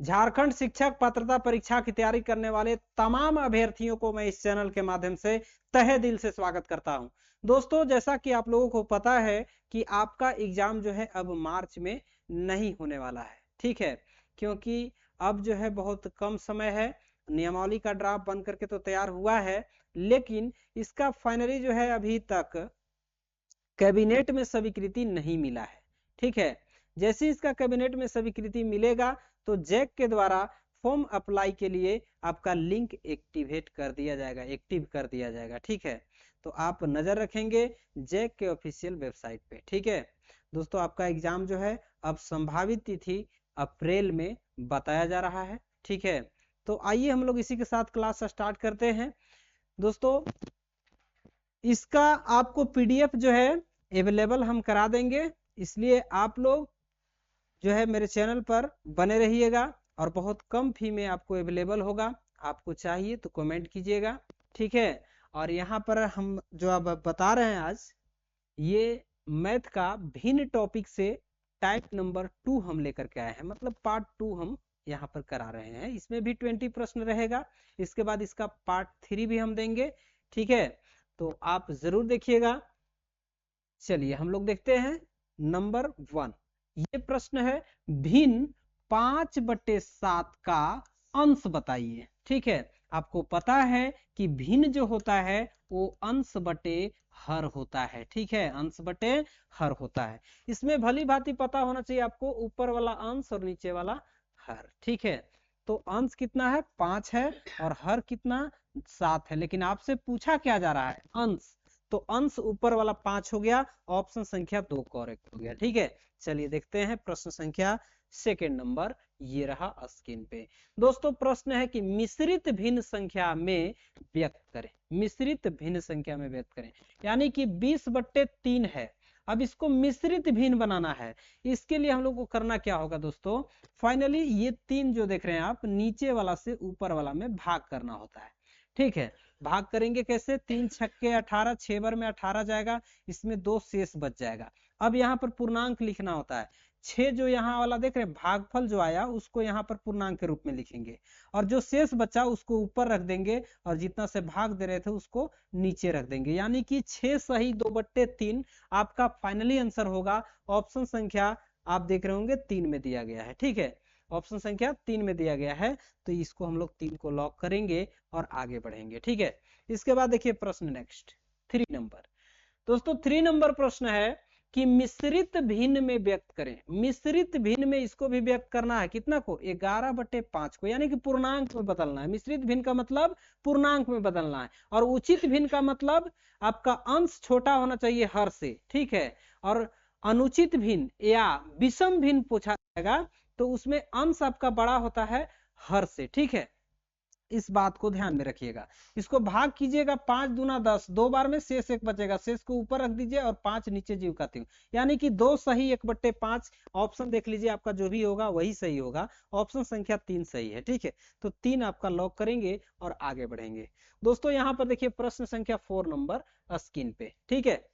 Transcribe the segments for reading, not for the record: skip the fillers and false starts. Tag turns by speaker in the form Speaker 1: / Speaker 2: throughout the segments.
Speaker 1: झारखंड शिक्षक पात्रता परीक्षा की तैयारी करने वाले तमाम अभ्यर्थियों को मैं इस चैनल के माध्यम से तहे दिल से स्वागत करता हूं। दोस्तों, जैसा कि आप लोगों को पता है कि आपका एग्जाम जो है अब मार्च में नहीं होने वाला है, ठीक है, क्योंकि अब जो है बहुत कम समय है। नियमावली का ड्राफ्ट बन करके तो तैयार हुआ है, लेकिन इसका फाइनली जो है अभी तक कैबिनेट में स्वीकृति नहीं मिला है, ठीक है। जैसे इसका कैबिनेट में स्वीकृति मिलेगा तो जैक के द्वारा फॉर्म अप्लाई के लिए आपका लिंक एक्टिवेट कर दिया जाएगा, एक्टिव कर दिया जाएगा, ठीक है। तो आप नजर रखेंगे जैक के ऑफिशियल वेबसाइट पे, ठीक है। दोस्तों, आपका एग्जाम जो है अब संभावित तिथि अप्रैल में बताया जा रहा है, ठीक है। तो आइए हम लोग इसी के साथ क्लास स्टार्ट करते हैं। दोस्तों, इसका आपको पीडीएफ जो है अवेलेबल हम करा देंगे, इसलिए आप लोग जो है मेरे चैनल पर बने रहिएगा और बहुत कम फी में आपको अवेलेबल होगा। आपको चाहिए तो कमेंट कीजिएगा, ठीक है। और यहाँ पर हम जो अब बता रहे हैं आज, ये मैथ का भिन्न टॉपिक से टाइप नंबर 2 हम लेकर के आए हैं, मतलब पार्ट 2 हम यहाँ पर करा रहे हैं। इसमें भी 20 प्रश्न रहेगा, इसके बाद इसका पार्ट 3 भी हम देंगे, ठीक है। तो आप जरूर देखिएगा। चलिए हम लोग देखते हैं नंबर 1। ये प्रश्न है, भिन्न 5/7 का अंश बताइए, ठीक है। आपको पता है कि भिन्न जो होता है वो अंश बटे हर होता है, ठीक है, अंश बटे हर होता है। इसमें भली भांति पता होना चाहिए आपको, ऊपर वाला अंश और नीचे वाला हर, ठीक है। तो अंश कितना है, 5 है, और हर कितना, 7 है। लेकिन आपसे पूछा क्या जा रहा है, अंश, तो अंश ऊपर वाला 5 हो गया, ऑप्शन संख्या 2 करेक्ट हो गया, ठीक है। चलिए देखते हैं प्रश्न संख्या सेकंड नंबर, ये रहा स्क्रीन पे। दोस्तों, प्रश्न है कि मिश्रित भिन्न संख्या में व्यक्त करें, मिश्रित भिन्न संख्या में व्यक्त करें, यानी कि 20/3 है। अब इसको मिश्रित भिन्न बनाना है, इसके लिए हम लोग को करना क्या होगा दोस्तों, फाइनली ये 3 जो देख रहे हैं आप, नीचे वाला से ऊपर वाला में भाग करना होता है, ठीक है। भाग करेंगे कैसे, 3 छक्के 18, 6 बार में 18 जाएगा, इसमें 2 शेष बच जाएगा। अब यहाँ पर पूर्णांक लिखना होता है, 6 जो यहाँ वाला देख रहे हैं भागफल जो आया उसको यहाँ पर पूर्णांक के रूप में लिखेंगे, और जो शेष बचा उसको ऊपर रख देंगे, और जितना से भाग दे रहे थे उसको नीचे रख देंगे, यानी कि 6 सही 2/3 आपका फाइनली आंसर होगा। ऑप्शन संख्या आप देख रहे होंगे 3 में दिया गया है, ठीक है, ऑप्शन संख्या 3 में दिया गया है। तो इसको हम लोग 3 को लॉक करेंगे और आगे बढ़ेंगे, ठीक है। इसके बाद देखिए प्रश्न नेक्स्ट 3 नंबर। दोस्तों, 3 नंबर प्रश्न है कि मिश्रित भिन्न में व्यक्त करें। मिश्रित भिन्न में इसको भी व्यक्त करना है, कितना को, 11/5 को, यानी कि पूर्णांक में बदलना है। मिश्रित भिन्न का मतलब पूर्णांक में बदलना है, और उचित भिन्न का मतलब आपका अंश छोटा होना चाहिए हर से, ठीक है। और अनुचित भिन्न या विषम भिन्न पूछा जाएगा तो उसमें अंश आपका बड़ा होता है हर से, ठीक है। इस बात को ध्यान में रखिएगा। इसको भाग कीजिएगा, 5 दूना 10, 2 बार में शेष 1 बचेगा, शेष को ऊपर रख दीजिए और 5 नीचे जीव का 3, यानी कि 2 सही 1/5। ऑप्शन देख लीजिए, आपका जो भी होगा वही सही होगा। ऑप्शन संख्या 3 सही है, ठीक है। तो 3 आपका लॉक करेंगे और आगे बढ़ेंगे। दोस्तों, यहाँ पर देखिए प्रश्न संख्या 4 नंबर स्क्रीन पे, ठीक है।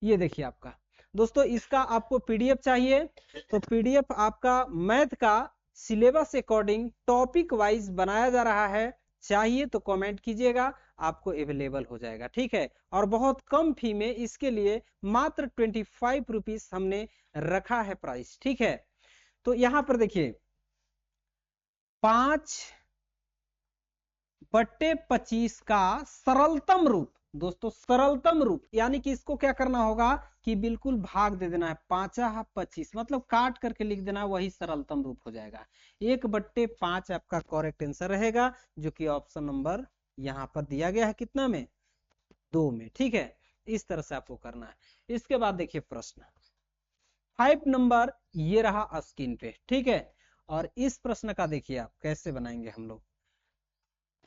Speaker 1: ये देखिए आपका, दोस्तों इसका आपको पीडीएफ चाहिए तो पीडीएफ आपका मैथ का सिलेबस अकॉर्डिंग टॉपिक वाइज बनाया जा रहा है, चाहिए तो कमेंट कीजिएगा, आपको अवेलेबल हो जाएगा, ठीक है। और बहुत कम फी में इसके लिए मात्र 25 रुपीज हमने रखा है प्राइस, ठीक है। तो यहाँ पर देखिए 5/25 का सरलतम रूप, दोस्तों सरलतम रूप, यानी कि इसको क्या करना होगा कि बिल्कुल भाग दे देना है, 5/25 मतलब काट करके लिख देना, वही सरलतम रूप हो जाएगा। 1/5 आपका करेक्ट आंसर रहेगा, जो कि ऑप्शन नंबर यहाँ पर दिया गया है, कितना में, 2 में, ठीक है। इस तरह से आपको करना है। इसके बाद देखिए प्रश्न 5 नंबर, ये रहा स्क्रीन पे, ठीक है। और इस प्रश्न का देखिए आप कैसे बनाएंगे हम लोग,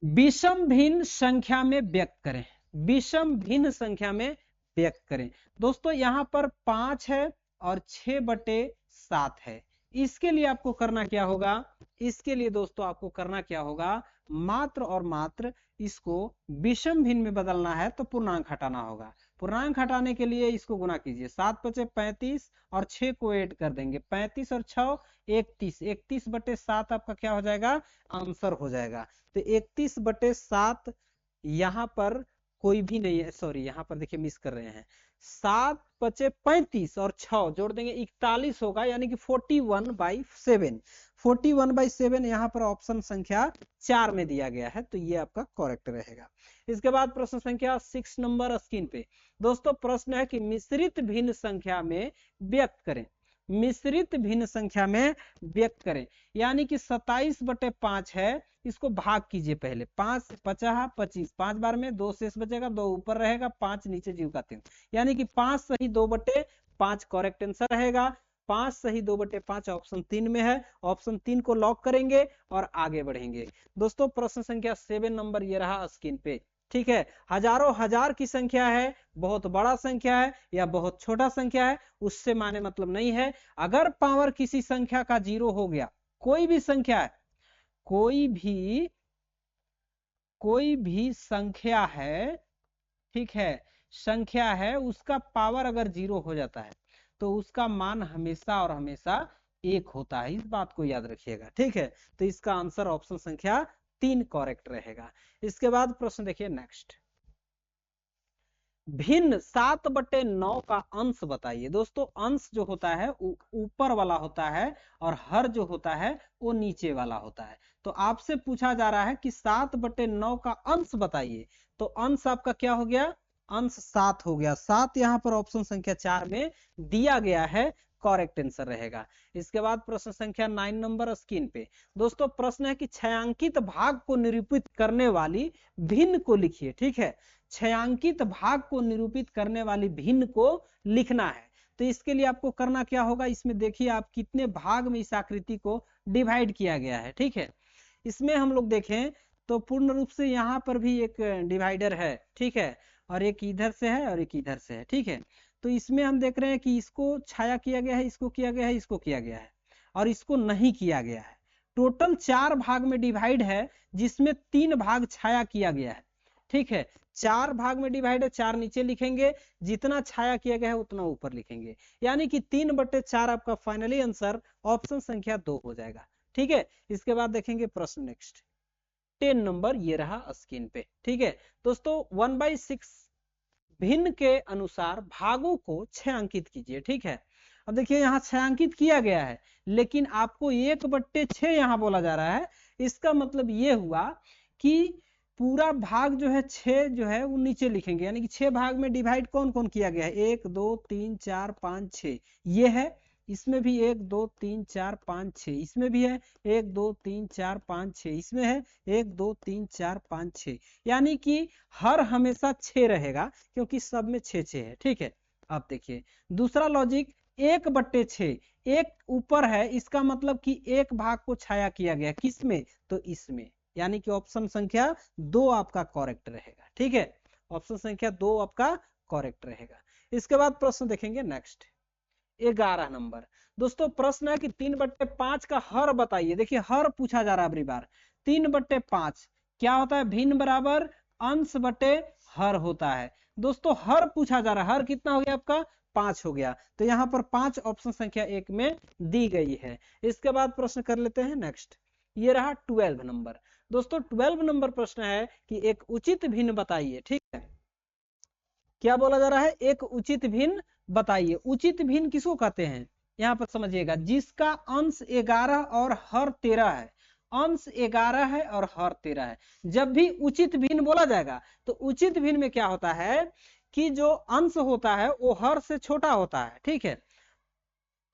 Speaker 1: विषम भिन्न संख्या में व्यक्त करें, विषम भिन्न संख्या में व्यक्त करें। दोस्तों, यहाँ पर 5 है और 6/7 है। इसके लिए आपको करना क्या होगा, इसके लिए दोस्तों आपको करना क्या होगा, मात्र और मात्र इसको विषम भिन्न में बदलना है तो पूर्णांक हटाना होगा। पूर्णांक हटाने के लिए इसको गुना कीजिए, 7×5 = 35 और 6 को ऐड कर देंगे, 35 और 6 31, 31/7 आपका क्या हो जाएगा, आंसर हो जाएगा। तो 31/7 यहाँ पर कोई भी नहीं है, सॉरी यहाँ पर देखिए मिस कर रहे हैं, 7×35 और 6 जोड़ देंगे 41 होगा, यानी कि 41/7। 41/7 यहाँ पर ऑप्शन संख्या 4 में दिया गया है, तो ये आपका करेक्ट रहेगा। इसके बाद प्रश्न संख्या 6 नंबर स्क्रीन पे दोस्तों प्रश्न है कि मिश्रित भिन्न संख्या में व्यक्त करें, मिश्रित भिन्न संख्या में व्यक्त करें, यानी कि 27/5 है, इसको भाग कीजिए पहले, 5 50 25, 5 बार में 2 शेष बचेगा, 2 ऊपर रहेगा, 5 नीचे जीव का 3, यानी कि 5 सही 2/5 करेक्ट आंसर रहेगा। 5 सही 2/5 ऑप्शन 3 में है, ऑप्शन 3 को लॉक करेंगे और आगे बढ़ेंगे। दोस्तों प्रश्न संख्या 7 नंबर ये रहा स्क्रीन पे, ठीक है। हजारों हजार की संख्या है, बहुत बड़ा संख्या है या बहुत छोटा संख्या है, उससे माने मतलब नहीं है। अगर पावर किसी संख्या का 0 हो गया, कोई भी संख्या है, कोई भी संख्या है, ठीक है, संख्या है, उसका पावर अगर 0 हो जाता है तो उसका मान हमेशा और हमेशा 1 होता है, इस बात को याद रखिएगा, ठीक है। तो इसका आंसर ऑप्शन संख्या 3 करेक्ट रहेगा। इसके बाद प्रश्न देखिए नेक्स्ट, भिन्न 7/9 का अंश बताइए। दोस्तों अंश जो होता है ऊपर वाला होता है और हर जो होता है वो नीचे वाला होता है। तो आपसे पूछा जा रहा है कि 7/9 का अंश बताइए, तो अंश आपका क्या हो गया, अंश 7 हो गया। 7 यहाँ पर ऑप्शन संख्या 4 में दिया गया है, करेक्ट आंसर रहेगा। इसके बाद प्रश्न संख्या 9 नंबर स्क्रीन पे दोस्तों प्रश्न है कि छायांकित भाग को निरूपित करने वाली भिन्न को लिखिए, ठीक है। छायांकित भाग को निरूपित करने वाली भिन्न को लिखना है। तो इसके लिए आपको करना क्या होगा, इसमें देखिए आप कितने भाग में इस आकृति को डिवाइड किया गया है, ठीक है। इसमें हम लोग देखें तो पूर्ण रूप से यहाँ पर भी एक डिवाइडर है, ठीक है, और एक इधर से है और एक इधर से है, ठीक है। तो इसमें हम देख रहे हैं कि इसको छाया किया गया है, इसको किया गया है, इसको किया गया है और इसको नहीं किया गया है। टोटल 4 भाग में डिवाइड है, जिसमें 3 भाग छाया किया गया है, ठीक है। 4 भाग में डिवाइड है, 4 नीचे लिखेंगे, जितना छाया किया गया है उतना ऊपर लिखेंगे, यानी कि 3/4 आपका फाइनली आंसर ऑप्शन संख्या 2 हो जाएगा, ठीक है। इसके बाद देखेंगे प्रश्न नेक्स्ट 10 नंबर ये रहा स्क्रीन पे, ठीक है। दोस्तों 1/6 भिन्न के अनुसार भागों को छायांकित कीजिए, ठीक है। अब देखिए यहाँ छायांकित किया गया है, लेकिन आपको 1/6 यहाँ बोला जा रहा है। इसका मतलब ये हुआ कि पूरा भाग जो है 6 जो है वो नीचे लिखेंगे, यानी कि 6 भाग में डिवाइड कौन कौन किया गया है, 1 2 3 4 5 6 ये है, इसमें भी 1 2 3 4 5 6, इसमें भी है 1 2 3 4 5 6, इसमें है 1 2 3 4 5 6, यानी कि हर हमेशा 6 रहेगा क्योंकि सब में 6 है, ठीक है। अब देखिए दूसरा लॉजिक 1/6, एक ऊपर है, इसका मतलब कि एक भाग को छाया किया गया, किसमें, तो इसमें, यानी कि ऑप्शन संख्या 2 आपका करेक्ट रहेगा, ठीक है। ऑप्शन संख्या 2 आपका करेक्ट रहेगा। इसके बाद प्रश्न देखेंगे नेक्स्ट 11 नंबर दोस्तों प्रश्न है कि 3/5 का हर बताइए। देखिए हर पूछा जा रहा है अगली बार, 3/5 क्या होता है, भिन्न बराबर अंश बटे हर होता है। दोस्तों हर पूछा जा रहा है, हर कितना हो गया आपका 5 हो गया, तो यहाँ पर 5 ऑप्शन संख्या 1 में दी गई है। इसके बाद प्रश्न कर लेते हैं नेक्स्ट, ये रहा 12 नंबर दोस्तों 12 नंबर प्रश्न है कि एक उचित भिन्न बताइए, ठीक है। क्या बोला जा रहा है, एक उचित भिन्न बताइए। उचित भिन्न किसको कहते हैं, यहाँ पर समझिएगा, जिसका अंश 11 और हर 13 है, अंश 11 है और हर 13 है। जब भी उचित भिन्न बोला जाएगा तो उचित भिन्न में क्या होता है कि जो अंश होता है वो हर से छोटा होता है, ठीक है।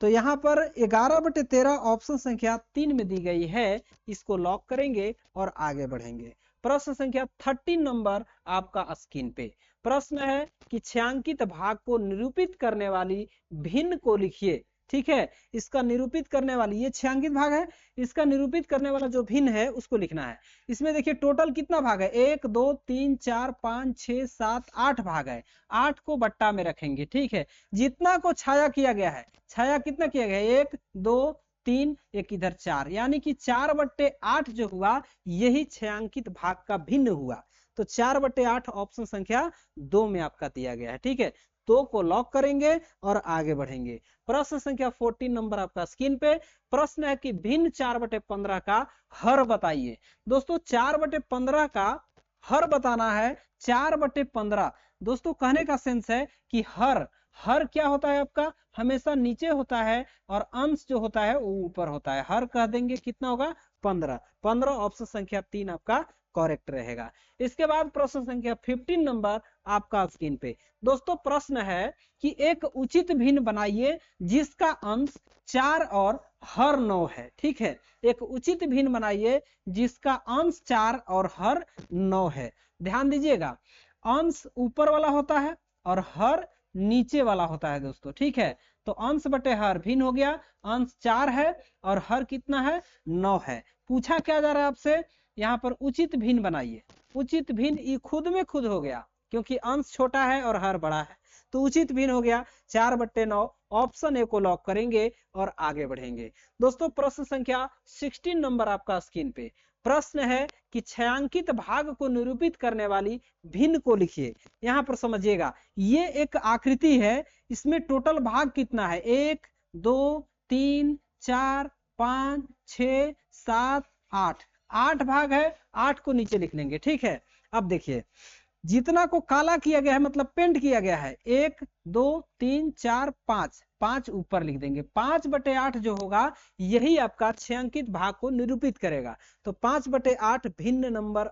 Speaker 1: तो यहाँ पर 11/13 ऑप्शन संख्या 3 में दी गई है, इसको लॉक करेंगे और आगे बढ़ेंगे। प्रश्न संख्या 13 नंबर आपका स्क्रीन पे प्रश्न है कि छायांकित भाग को निरूपित करने वाली भिन्न को लिखिए, ठीक है। इसका निरूपित करने वाली, ये छायांकित भाग है, इसका निरूपित करने वाला जो भिन्न है उसको लिखना है। इसमें देखिए टोटल कितना भाग है, 1 2 3 4 5 6 7 8 भाग है, 8 को बट्टा में रखेंगे, ठीक है। जितना को छाया किया गया है, छाया कितना किया गया है, 1 2 3 एक इधर 4, यानी कि 4/8 जो हुआ यही छायांकित भाग का भिन्न हुआ। तो 4/8 ऑप्शन संख्या 2 में आपका दिया गया है। ठीक है, 2 को लॉक करेंगे और आगे बढ़ेंगे। प्रश्न संख्या 14 नंबर आपका स्क्रीन पे। प्रश्न है कि भिन्न 4/15 का हर बताइए। दोस्तों 4/15 का हर बताना है। 4/15 दोस्तों कहने का सेंस है कि हर क्या होता है आपका, हमेशा नीचे होता है और अंश जो होता है वो ऊपर होता है। हर कह देंगे कितना होगा, 15 ऑप्शन संख्या 3 आपका करेक्ट रहेगा। इसके बाद प्रश्न संख्या 15 नंबर आपका स्क्रीन पे। दोस्तों प्रश्न है कि एक उचित भिन्न बनाइए जिसका अंश 4 और हर 9 है। ठीक है, एक उचित भिन्न बनाइए जिसका अंश 4 और हर 9 है। ध्यान दीजिएगा, अंश ऊपर वाला होता है और हर नीचे वाला होता है दोस्तों। ठीक है, तो अंश बटे हर भिन्न हो गया। अंश 4 है और हर कितना है, 9 है। पूछा क्या जा रहा है आपसे, यहाँ पर उचित भिन्न बनाइए। उचित भिन्न ये खुद में खुद हो गया क्योंकि अंश छोटा है और हर बड़ा है, तो उचित भिन्न हो गया 4/9। ऑप्शन ए को लॉक करेंगे और आगे बढ़ेंगे। दोस्तों प्रश्न संख्या 16 नंबर आपका स्क्रीन पे। प्रश्न है कि छायांकित भाग को निरूपित करने वाली भिन्न को लिखिए। यहाँ पर समझिएगा, ये एक आकृति है, इसमें टोटल भाग कितना है, 1 2 3 4 5 6 7 8, 8 भाग है। 8 को नीचे लिख लेंगे। ठीक है, अब देखिए जितना को काला किया गया है मतलब पेंट किया गया है, 1 2 3 4 5, 5 ऊपर लिख देंगे। 5/8 जो होगा यही आपका छायांकित भाग को निरूपित करेगा। तो 5/8 भिन्न नंबर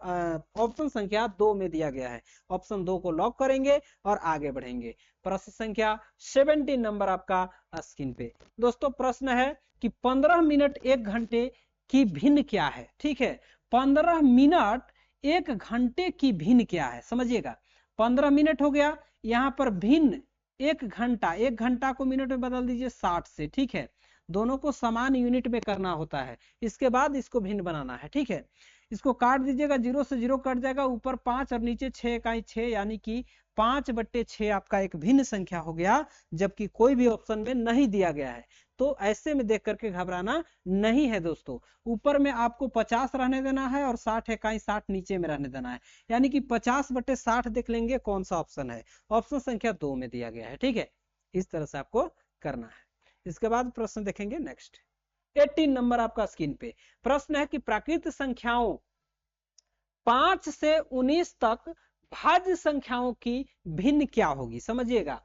Speaker 1: ऑप्शन संख्या 2 में दिया गया है। ऑप्शन 2 को लॉक करेंगे और आगे बढ़ेंगे। प्रश्न संख्या 17 नंबर आपका स्क्रीन पे। दोस्तों प्रश्न है कि 15 मिनट 1 घंटे की भिन्न क्या है। ठीक है, 15 मिनट 1 घंटे की भिन्न क्या है, समझिएगा। 15 मिनट हो गया, यहाँ पर भिन्न 1 घंटा, 1 घंटा को मिनट में बदल दीजिए 60 से। ठीक है, दोनों को समान यूनिट में करना होता है, इसके बाद इसको भिन्न बनाना है। ठीक है, इसको काट दीजिएगा, 0 से 0 कट जाएगा, ऊपर 5 और नीचे 6 इकाई 6, यानी कि 5/6 आपका एक भिन्न संख्या हो गया, जबकि कोई भी ऑप्शन में नहीं दिया गया है। तो ऐसे में देख करके घबराना नहीं है दोस्तों। ऊपर में आपको 50 रहने देना है और 60 इकाई 60 नीचे में रहने देना है, यानी कि 50/60 देख लेंगे कौन सा ऑप्शन है। ऑप्शन संख्या 2 में दिया गया है। ठीक है, इस तरह से आपको करना है। इसके बाद प्रश्न देखेंगे नेक्स्ट। 18 नंबर आपका स्क्रीन पे। प्रश्न है कि प्राकृत संख्याओं 5 से 19 तक भाज्य संख्याओं की भिन्न क्या होगी। समझिएगा,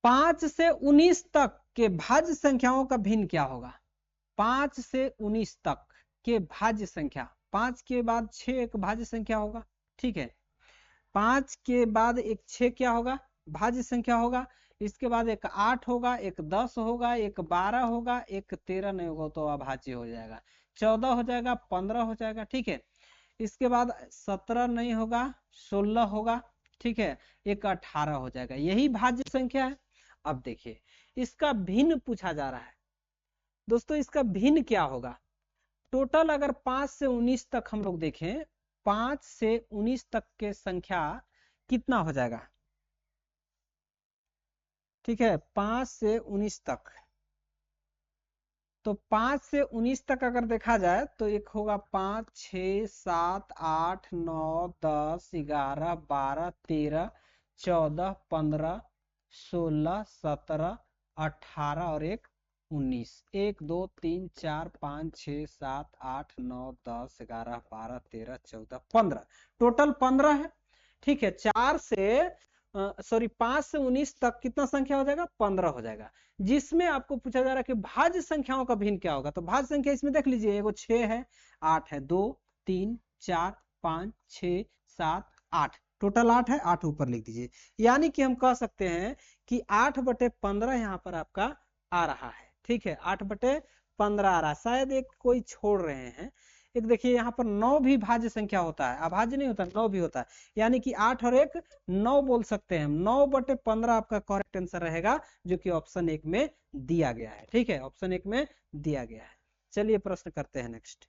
Speaker 1: 5 से 19 तक के भाज्य संख्याओं का भिन्न क्या होगा। 5 से 19 तक के भाज्य संख्या, 5 के बाद 6 एक भाज्य संख्या होगा। ठीक है, 5 के बाद एक 6 क्या होगा, भाज्य संख्या होगा। इसके बाद एक 8 होगा, एक 10 होगा, एक 12 होगा, एक 13 नहीं होगा तो अभाज्य हो जाएगा, 14 हो जाएगा, 15 हो जाएगा। ठीक है, इसके बाद 17 नहीं होगा, 16 होगा। ठीक है, एक 18 हो जाएगा, यही भाज्य संख्या है। अब देखिए इसका भिन्न पूछा जा रहा है। दोस्तों इसका भिन्न क्या होगा, टोटल अगर 5 से 19 तक हम लोग देखें, 5 से 19 तक के संख्या कितना हो जाएगा। ठीक है, 5 से 19 तक, तो 5 से 19 तक अगर देखा जाए तो एक होगा 5 6 7 8 9 10 11 12 13 14 15 16 17 18 और एक 19, 1 2 3 4 5 6 7 8 9 10 11 12 13 14 15, टोटल 15 है। ठीक है, 4 से 5 से 19 तक कितना संख्या हो जाएगा, 15 हो जाएगा। जिसमें आपको पूछा जा रहा है कि भाज्य संख्याओं का भिन्न क्या होगा, तो भाज्य संख्या इसमें देख लीजिए, एगो 6 है, 8 है, 2 3 4 5 6 7 8, टोटल 8 है, 8 ऊपर लिख दीजिए। यानी कि हम कह सकते हैं कि 8/15 यहाँ पर आपका आ रहा है। ठीक है, 8/15 आ रहा है, शायद एक कोई छोड़ रहे हैं। एक देखिए यहाँ पर 9 भी भाज्य संख्या होता है, अभाज्य नहीं होता, 9 भी होता है, यानी कि 8 और 1 9 बोल सकते हैं। 9/15 आपका करेक्ट आंसर रहेगा, जो कि ऑप्शन 1 में दिया गया है। ठीक है, ऑप्शन 1 में दिया गया है। चलिए प्रश्न करते हैं नेक्स्ट।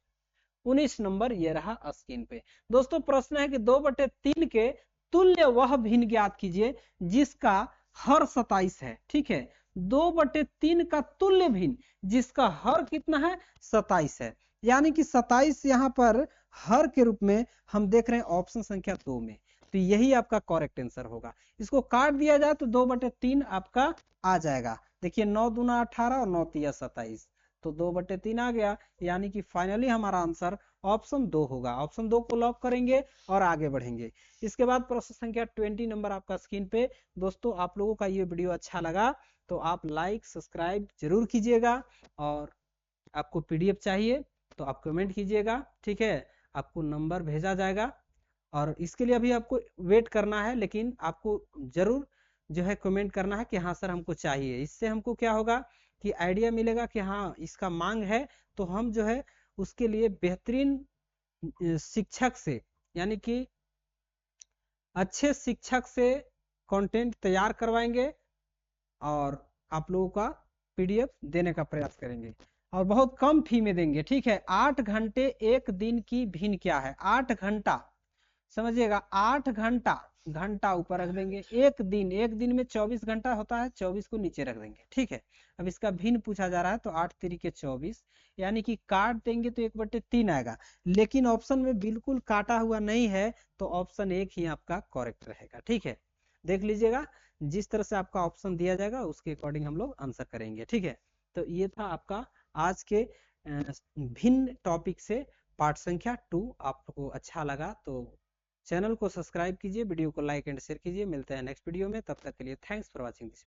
Speaker 1: 19 नंबर ये रहा स्क्रीन पे। दोस्तों प्रश्न है कि 2/3 के तुल्य वह भिन्न ज्ञात कीजिए जिसका हर 27 है। ठीक है, 2/3 का तुल्य भिन्न जिसका हर कितना है, 27 है। यानी कि 27 यहाँ पर हर के रूप में हम देख रहे हैं ऑप्शन संख्या 2 में, तो यही आपका करेक्ट आंसर होगा। इसको काट दिया जाए तो 2/3 आपका आ जाएगा। देखिए 9 दूना 18 और 9 तिया 27, तो 2/3 आ गया, यानी कि फाइनली हमारा आंसर ऑप्शन 2 होगा। ऑप्शन 2 को लॉक करेंगे और आगे बढ़ेंगे। इसके बाद प्रश्न संख्या 20 नंबर आपका स्क्रीन पे। दोस्तों आप लोगों का ये वीडियो अच्छा लगा तो आप लाइक सब्सक्राइब जरूर कीजिएगा, और आपको पीडीएफ चाहिए तो आप कमेंट कीजिएगा, ठीक है, आपको नंबर भेजा जाएगा। और इसके लिए अभी आपको वेट करना है, लेकिन आपको जरूर जो है कमेंट करना है कि हाँ सर हमको चाहिए। इससे हमको क्या होगा कि आइडिया मिलेगा कि हाँ इसका मांग है, तो हम जो है उसके लिए बेहतरीन शिक्षक से, यानी कि अच्छे शिक्षक से कंटेंट तैयार करवाएंगे और आप लोगों का पीडीएफ देने का प्रयास करेंगे, और बहुत कम फी में देंगे, ठीक है। 8 घंटे एक दिन की भिन्न क्या है, 8 घंटा, समझिएगा 8 घंटा, घंटा ऊपर रख देंगे। एक दिन में 24 घंटा होता है, 24 को नीचे रख देंगे, ठीक है। अब इसका भिन्न पूछा जा रहा है, तो 8 तिरिके 24, यानी कि काट देंगे तो 1/3 आएगा, लेकिन ऑप्शन में बिल्कुल काटा हुआ नहीं है, तो ऑप्शन 1 ही आपका करेक्ट रहेगा, ठीक है। देख लीजिएगा, जिस तरह से आपका ऑप्शन दिया जाएगा उसके अकॉर्डिंग हम लोग आंसर करेंगे, ठीक है। तो ये था आपका आज के भिन्न टॉपिक से पार्ट संख्या 2। आपको अच्छा लगा तो चैनल को सब्सक्राइब कीजिए, वीडियो को लाइक एंड शेयर कीजिए। मिलते हैं नेक्स्ट वीडियो में, तब तक के लिए थैंक्स फॉर वॉचिंग दिस।